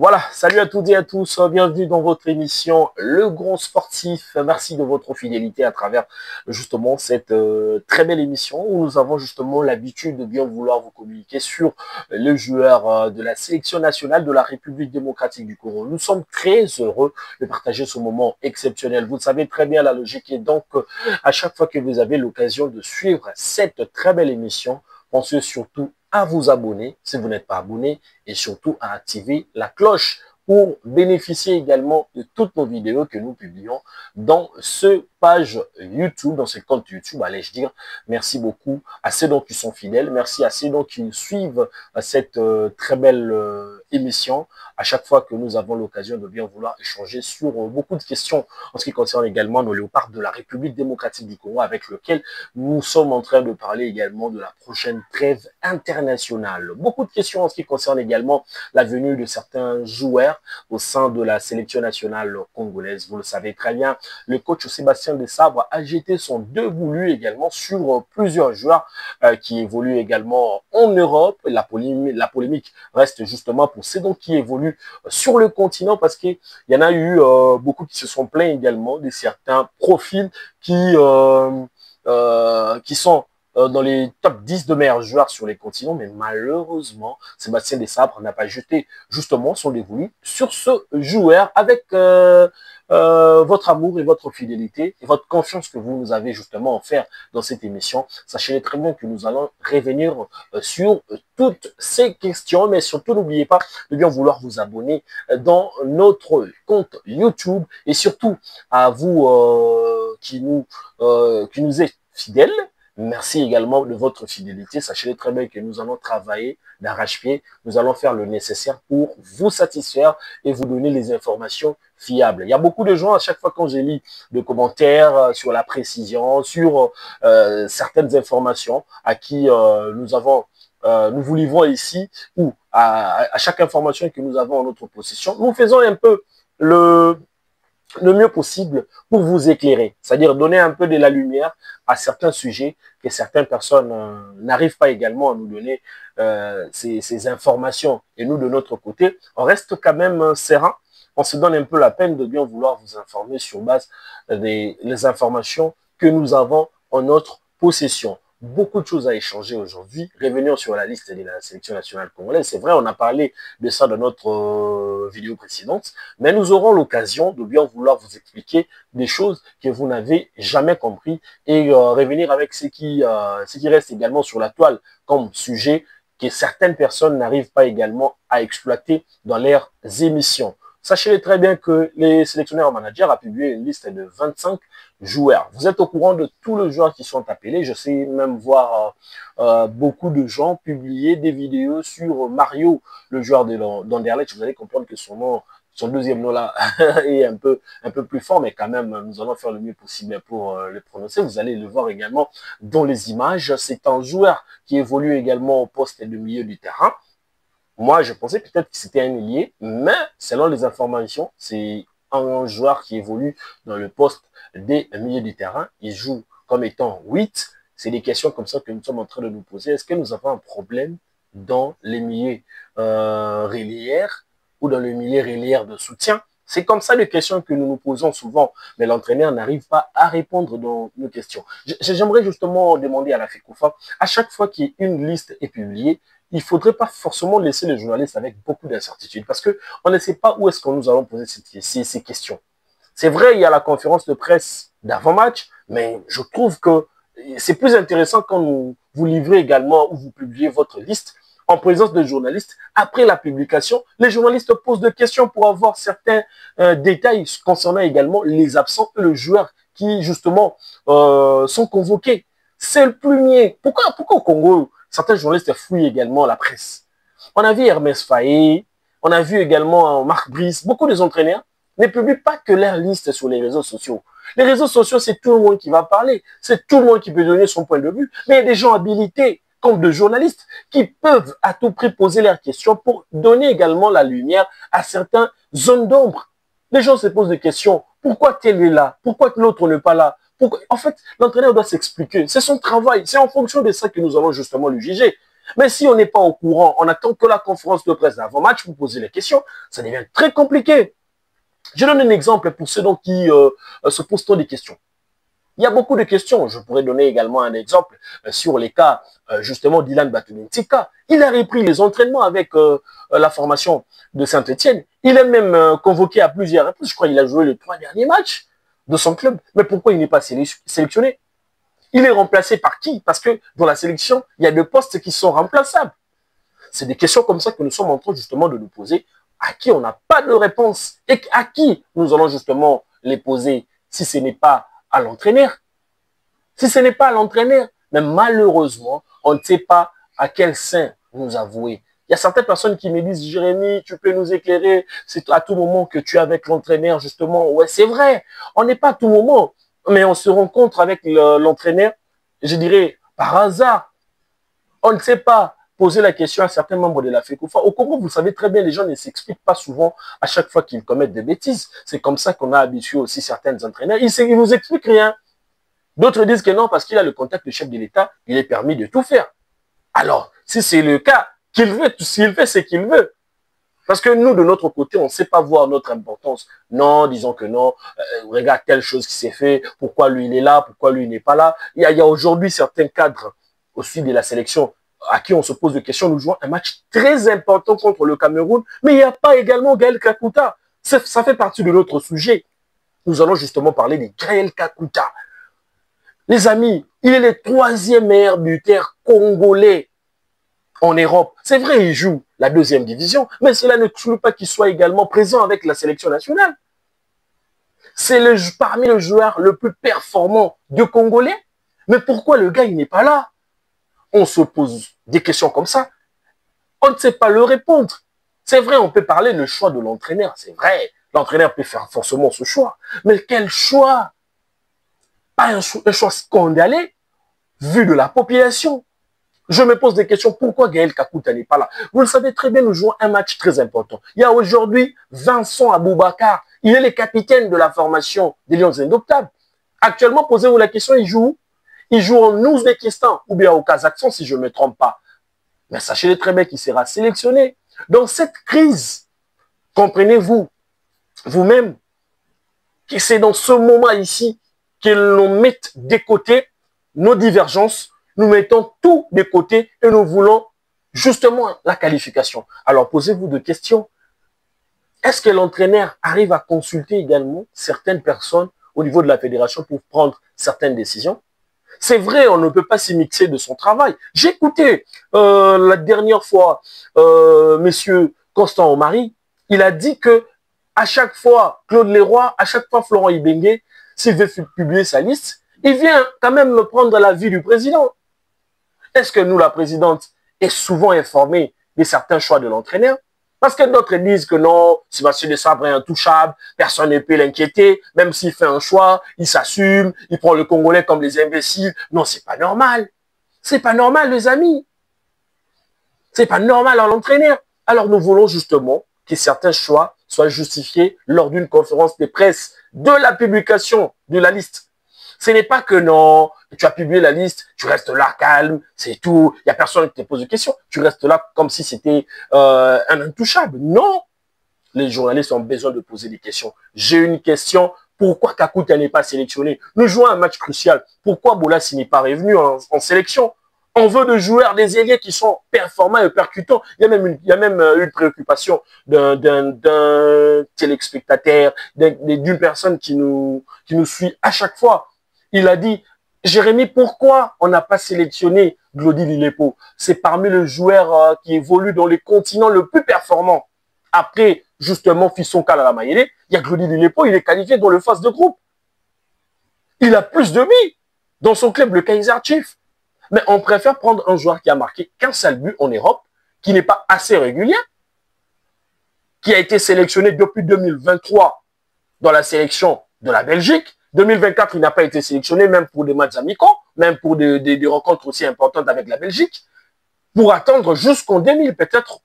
Voilà, salut à toutes et à tous, bienvenue dans votre émission Le Grand Sportif. Merci de votre fidélité à travers justement cette très belle émission où nous avons justement l'habitude de bien vouloir vous communiquer sur les joueurs de la sélection nationale de la République démocratique du Congo. Nous sommes très heureux de partager ce moment exceptionnel. Vous savez très bien la logique et donc à chaque fois que vous avez l'occasion de suivre cette très belle émission, pensez surtout à vous abonner si vous n'êtes pas abonné et surtout à activer la cloche pour bénéficier également de toutes nos vidéos que nous publions dans ce page YouTube, dans ce compte YouTube, allais-je dire. Merci beaucoup à ceux donc qui sont fidèles. Merci à ceux donc qui suivent cette très belle émission. À chaque fois que nous avons l'occasion de bien vouloir échanger sur beaucoup de questions en ce qui concerne également nos léopards de la République démocratique du Congo, avec lequel nous sommes en train de parler également de la prochaine trêve internationale. Beaucoup de questions en ce qui concerne également la venue de certains joueurs au sein de la sélection nationale congolaise. Vous le savez très bien, le coach Sébastien Desabre a jeté son dévolu également sur plusieurs joueurs qui évoluent également en Europe. La polémique reste justement pour ceux donc qui évoluent sur le continent parce qu'il y en a eu beaucoup qui se sont plaints également de certains profils qui sont dans les top 10 de meilleurs joueurs sur les continents, mais malheureusement, Sébastien Desabre n'a pas jeté justement son dévolu sur ce joueur avec votre amour et votre fidélité et votre confiance que vous nous avez justement offert dans cette émission. Sachez très bien que nous allons revenir sur toutes ces questions, mais surtout n'oubliez pas de bien vouloir vous abonner dans notre compte YouTube et surtout à vous qui nous êtes fidèles. Merci également de votre fidélité. Sachez très bien que nous allons travailler d'arrache-pied. Nous allons faire le nécessaire pour vous satisfaire et vous donner les informations fiables. Il y a beaucoup de gens, à chaque fois quand je lis des commentaires sur la précision, sur certaines informations à qui nous vous livrons ici, ou à chaque information que nous avons en notre possession, nous faisons un peu le mieux possible pour vous éclairer, c'est-à-dire donner un peu de la lumière à certains sujets que certaines personnes n'arrivent pas également à nous donner ces informations. Et nous, de notre côté, on reste quand même serein. On se donne un peu la peine de bien vouloir vous informer sur base des informations que nous avons en notre possession. Beaucoup de choses à échanger aujourd'hui. Revenons sur la liste de la sélection nationale congolaise. C'est vrai, on a parlé de ça dans notre vidéo précédente, mais nous aurons l'occasion de bien vouloir vous expliquer des choses que vous n'avez jamais compris et revenir avec ce qui reste également sur la toile comme sujet que certaines personnes n'arrivent pas également à exploiter dans leurs émissions. Sachez très bien que les sélectionneurs managers a publié une liste de 25 joueurs. Vous êtes au courant de tous les joueurs qui sont appelés. Je sais même voir beaucoup de gens publier des vidéos sur Mario, le joueur d'Anderlecht. Vous allez comprendre que son deuxième nom là est un peu plus fort, mais quand même, nous allons faire le mieux possible pour le prononcer. Vous allez le voir également dans les images. C'est un joueur qui évolue également au poste de milieu du terrain. Moi, je pensais peut-être que c'était un ailier, mais selon les informations, c'est un joueur qui évolue dans le poste des milieux du terrain. Il joue comme étant 8. C'est des questions comme ça que nous sommes en train de nous poser. Est-ce que nous avons un problème dans les milieux relayeurs ou dans le milieu relayeur de soutien? C'est comme ça les questions que nous nous posons souvent, mais l'entraîneur n'arrive pas à répondre dans nos questions. J'aimerais justement demander à la FECOFA, à chaque fois qu'une liste est publiée, il ne faudrait pas forcément laisser les journalistes avec beaucoup d'incertitudes parce qu'on ne sait pas où est-ce que nous allons poser ces questions. C'est vrai, il y a la conférence de presse d'avant-match, mais je trouve que c'est plus intéressant quand vous livrez également ou vous publiez votre liste en présence de journalistes. Après la publication, les journalistes posent des questions pour avoir certains détails concernant également les absents et les joueurs qui, justement, sont convoqués. C'est le premier. Pourquoi au Congo, certains journalistes fouillent également la presse? On a vu Hermès Faé, on a vu également Marc Brice, beaucoup des entraîneurs ne publient pas que leur liste sur les réseaux sociaux. Les réseaux sociaux, c'est tout le monde qui va parler, c'est tout le monde qui peut donner son point de vue, mais il y a des gens habilités, comme des journalistes, qui peuvent à tout prix poser leurs questions pour donner également la lumière à certaines zones d'ombre. Les gens se posent des questions. Pourquoi tel est là? Pourquoi l'autre n'est pas là? En fait, l'entraîneur doit s'expliquer. C'est son travail. C'est en fonction de ça que nous allons justement le juger. Mais si on n'est pas au courant, on attend que la conférence de presse d'avant-match pour poser les questions, ça devient très compliqué. Je donne un exemple pour ceux qui se posent trop des questions. Il y a beaucoup de questions. Je pourrais donner également un exemple sur les cas, justement, d'Ilan Batoum-Ntika. Il a repris les entraînements avec la formation de Saint-Etienne. Il est même convoqué à plusieurs reprises. Je crois qu'il a joué les 3 derniers matchs de son club. Mais pourquoi il n'est pas sélectionné? Il est remplacé par qui? Parce que dans la sélection, il y a des postes qui sont remplaçables. C'est des questions comme ça que nous sommes en train justement de nous poser, à qui on n'a pas de réponse et à qui nous allons justement les poser si ce n'est pas à l'entraîneur. Si ce n'est pas à l'entraîneur, mais malheureusement, on ne sait pas à quel sein nous avouer. Il y a certaines personnes qui me disent, Jérémy, tu peux nous éclairer, c'est à tout moment que tu es avec l'entraîneur, justement. Ouais, c'est vrai, on n'est pas à tout moment, mais on se rencontre avec l'entraîneur, je dirais, par hasard. On ne sait pas poser la question à certains membres de la FECOFA. Au Congo, vous savez très bien, les gens ne s'expliquent pas souvent à chaque fois qu'ils commettent des bêtises. C'est comme ça qu'on a habitué aussi certains entraîneurs. Ils ne nous expliquent rien. D'autres disent que non, parce qu'il a le contact du chef de l'État, il est permis de tout faire. Alors, si c'est le cas, qu'il veut, s'il fait ce qu'il veut. Parce que nous, de notre côté, on ne sait pas voir notre importance. Non, disons que non, regarde telle chose qui s'est fait, pourquoi lui il est là, pourquoi lui il n'est pas là. Il y a aujourd'hui certains cadres aussi de la sélection à qui on se pose des questions. Nous jouons un match très important contre le Cameroun, mais il n'y a pas également Gaël Kakuta. Ça fait partie de notre sujet. Nous allons justement parler de Gaël Kakuta. Les amis, il est le 3e meilleur buteur congolais en Europe. C'est vrai, il joue la 2e division, mais cela ne exclut pas qu'il soit également présent avec la sélection nationale. C'est parmi les joueurs le plus performant de Congolais. Mais pourquoi le gars, il n'est pas là? On se pose des questions comme ça. On ne sait pas le répondre. C'est vrai, on peut parler le choix de l'entraîneur. C'est vrai, l'entraîneur peut faire forcément ce choix. Mais quel choix? Pas un choix scandaleux vu de la population. Je me pose des questions. Pourquoi Gaël Kakuta n'est pas là? Vous le savez très bien, nous jouons un match très important. Il y a aujourd'hui Vincent Aboubakar. Il est le capitaine de la formation des Lions Indomptables. Actuellement, posez-vous la question, il joue où? Il joue en Ouzbékistan ou bien au Kazakhstan, si je ne me trompe pas. Mais sachez très bien qu'il sera sélectionné. Dans cette crise, comprenez-vous, vous-même, que c'est dans ce moment ici que l'on mette de côté nos divergences, nous mettons tout de côté et nous voulons justement la qualification. Alors posez-vous des questions. Est-ce que l'entraîneur arrive à consulter également certaines personnes au niveau de la fédération pour prendre certaines décisions? C'est vrai, on ne peut pas s'y mixer de son travail. J'ai écouté la dernière fois monsieur Constant Omari, il a dit que à chaque fois Claude Leroy, à chaque fois Florent Ibenge, s'il veut publier sa liste, il vient quand même me prendre l'avis du président. Est-ce que nous, la présidente, est souvent informée de certains choix de l'entraîneur? Parce que d'autres disent que non, Sébastien Desabre est intouchable, personne ne peut l'inquiéter, même s'il fait un choix, il s'assume, il prend le Congolais comme les imbéciles. Non, c'est pas normal. C'est pas normal, les amis. C'est pas normal à l'entraîneur. Alors nous voulons justement que certains choix soient justifiés lors d'une conférence de presse de la publication de la liste. Ce n'est pas que non, tu as publié la liste, tu restes là calme, c'est tout, il n'y a personne qui te pose de questions, tu restes là comme si c'était un intouchable. Non, les journalistes ont besoin de poser des questions. J'ai une question, pourquoi Kakuta n'est pas sélectionné? Nous jouons un match crucial, pourquoi Bolassi n'est pas revenu en sélection? On veut de joueurs, des ailiers qui sont performants et percutants. Il y a même une préoccupation d'un téléspectateur, d'une personne qui nous suit à chaque fois. Il a dit, Jérémy, pourquoi on n'a pas sélectionné Glody Lilepo? C'est parmi les joueurs qui évoluent dans les continents le plus performants. Après, justement, Fisson Kalala Mayele, il y a Glody Lilepo, il est qualifié dans le phase de groupe. Il a plus de buts dans son club, le Kaiser Chiefs. Mais on préfère prendre un joueur qui a marqué qu'un seul but en Europe, qui n'est pas assez régulier, qui a été sélectionné depuis 2023 dans la sélection de la Belgique. 2024, il n'a pas été sélectionné, même pour des matchs amicaux, même pour des rencontres aussi importantes avec la Belgique, pour attendre jusqu'en 2000, peut-être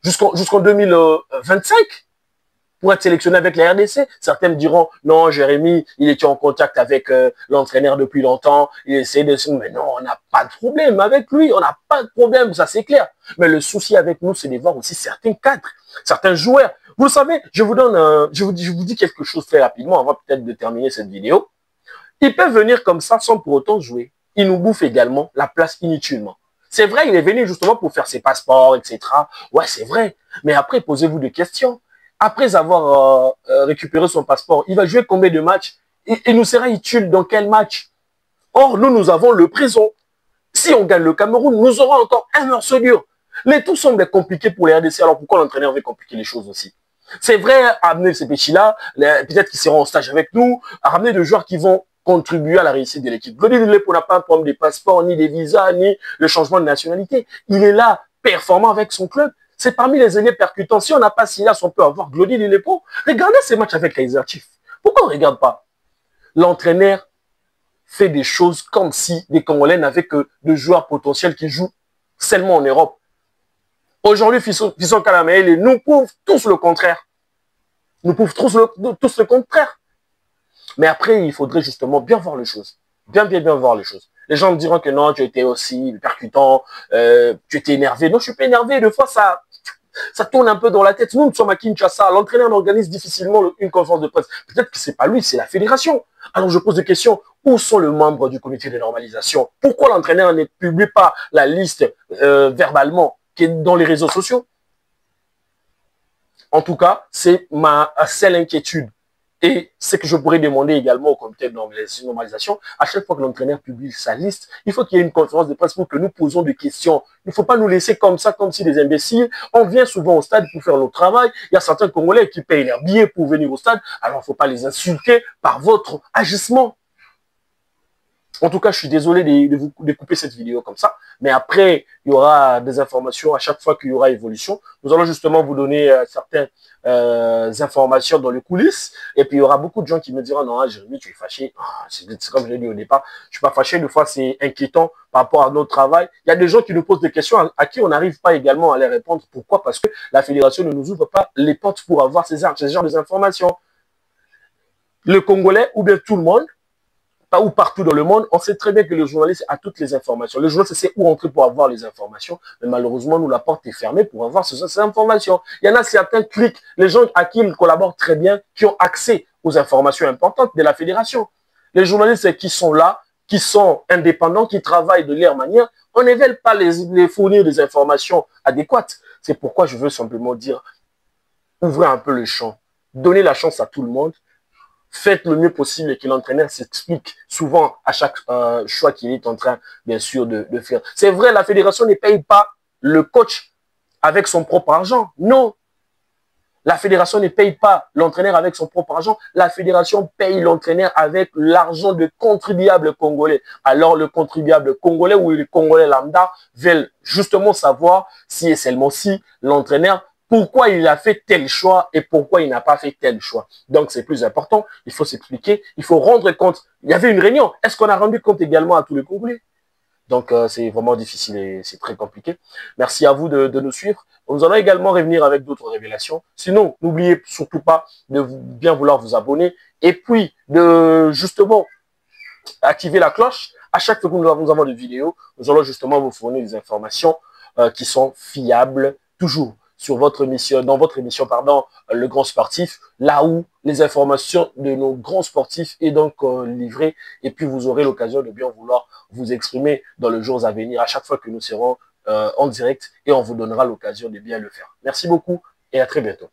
jusqu'en 2025, pour être sélectionné avec la RDC. Certains me diront, non, Jérémy, il était en contact avec l'entraîneur depuis longtemps, il essaie de se... Mais non, on n'a pas de problème avec lui, on n'a pas de problème, ça c'est clair. Mais le souci avec nous, c'est de voir aussi certains cadres, certains joueurs. Vous le savez, je vous donne, je vous dis quelque chose très rapidement avant peut-être de terminer cette vidéo. Ils peuvent venir comme ça sans pour autant jouer. Ils nous bouffent également la place inutilement. C'est vrai, il est venu justement pour faire ses passeports, etc. Ouais, c'est vrai. Mais après, posez-vous des questions. Après avoir récupéré son passeport, il va jouer combien de matchs? Il nous sera utile dans quel match? Or, nous avons le présent. Si on gagne le Cameroun, nous aurons encore un morceau dur. Mais tout semble compliqué pour les RDC. Alors pourquoi l'entraîneur veut compliquer les choses aussi? C'est vrai, amener ces péchis-là, peut-être qu'ils seront en stage avec nous, à ramener des joueurs qui vont contribuer à la réussite de l'équipe. Glody Lepo n'a pas un problème des passeports, ni des visas, ni le changement de nationalité. Il est là, performant avec son club. C'est parmi les aînés percutants. Si on n'a pas Silas, on peut avoir Glody Lepo. Regardez ces matchs avec Kaiser Chiefs. Pourquoi on ne regarde pas? L'entraîneur fait des choses comme si les Congolais n'avaient que de joueurs potentiels qui jouent seulement en Europe. Aujourd'hui, Fisson Kalamele nous prouve tous le contraire. Nous prouve tous le contraire. Mais après, il faudrait justement bien voir les choses. Bien voir les choses. Les gens me diront que non, tu étais aussi percutant, tu étais énervé. Non, je suis pas énervé. Des fois, ça tourne un peu dans la tête. Nous sommes à Kinshasa. L'entraîneur organise difficilement une conférence de presse. Peut-être que c'est pas lui, c'est la fédération. Alors, je pose des questions. Où sont les membres du comité de normalisation? Pourquoi l'entraîneur ne publie pas la liste verbalement qui est dans les réseaux sociaux? En tout cas, c'est ma seule inquiétude. Et ce que je pourrais demander également au comité de normalisation, à chaque fois que l'entraîneur publie sa liste, il faut qu'il y ait une conférence de presse pour que nous posons des questions. Il ne faut pas nous laisser comme ça, comme si des imbéciles. On vient souvent au stade pour faire notre travail. Il y a certains Congolais qui payent leurs billets pour venir au stade. Alors, il ne faut pas les insulter par votre agissement. En tout cas, je suis désolé de couper cette vidéo comme ça. Mais après, il y aura des informations à chaque fois qu'il y aura évolution. Nous allons justement vous donner certaines informations dans les coulisses. Et puis, il y aura beaucoup de gens qui me diront, non, Jérémy, tu es fâché. C'est comme je l'ai dit au départ. Je ne suis pas fâché. Des fois, c'est inquiétant par rapport à notre travail. Il y a des gens qui nous posent des questions à qui on n'arrive pas également à les répondre. Pourquoi? Parce que la fédération ne nous ouvre pas les portes pour avoir ce genre d'informations. Le Congolais, ou bien tout le monde, ou partout dans le monde, on sait très bien que le journaliste a toutes les informations. Le journaliste sait où entrer pour avoir les informations, mais malheureusement, nous, la porte est fermée pour avoir ces informations. Il y en a certains clics, les gens à qui ils collaborent très bien, qui ont accès aux informations importantes de la fédération. Les journalistes qui sont là, qui sont indépendants, qui travaillent de leur manière, on ne veut pas les fournir des informations adéquates. C'est pourquoi je veux simplement dire, ouvrez un peu le champ, donnez la chance à tout le monde, faites le mieux possible et que l'entraîneur s'explique souvent à chaque choix qu'il est en train, bien sûr, de faire. C'est vrai, la fédération ne paye pas le coach avec son propre argent. Non. La fédération ne paye pas l'entraîneur avec son propre argent. La fédération paye l'entraîneur avec l'argent de contribuables congolais. Alors, le contribuable congolais ou les Congolais lambda veulent justement savoir si et seulement si l'entraîneur, pourquoi il a fait tel choix et pourquoi il n'a pas fait tel choix. Donc, c'est plus important. Il faut s'expliquer. Il faut rendre compte. Il y avait une réunion. Est-ce qu'on a rendu compte également à tous les Congolais? Donc, c'est vraiment difficile et c'est très compliqué. Merci à vous de nous suivre. Nous allons également revenir avec d'autres révélations. Sinon, n'oubliez surtout pas de bien vouloir vous abonner et puis de justement activer la cloche. À chaque fois que nous avons des vidéos, nous allons justement vous fournir des informations qui sont fiables, toujours sur votre émission, dans votre émission, pardon, Le Grand Sportif, là où les informations de nos grands sportifs est donc livrées et puis vous aurez l'occasion de bien vouloir vous exprimer dans les jours à venir à chaque fois que nous serons en direct et on vous donnera l'occasion de bien le faire. Merci beaucoup et à très bientôt.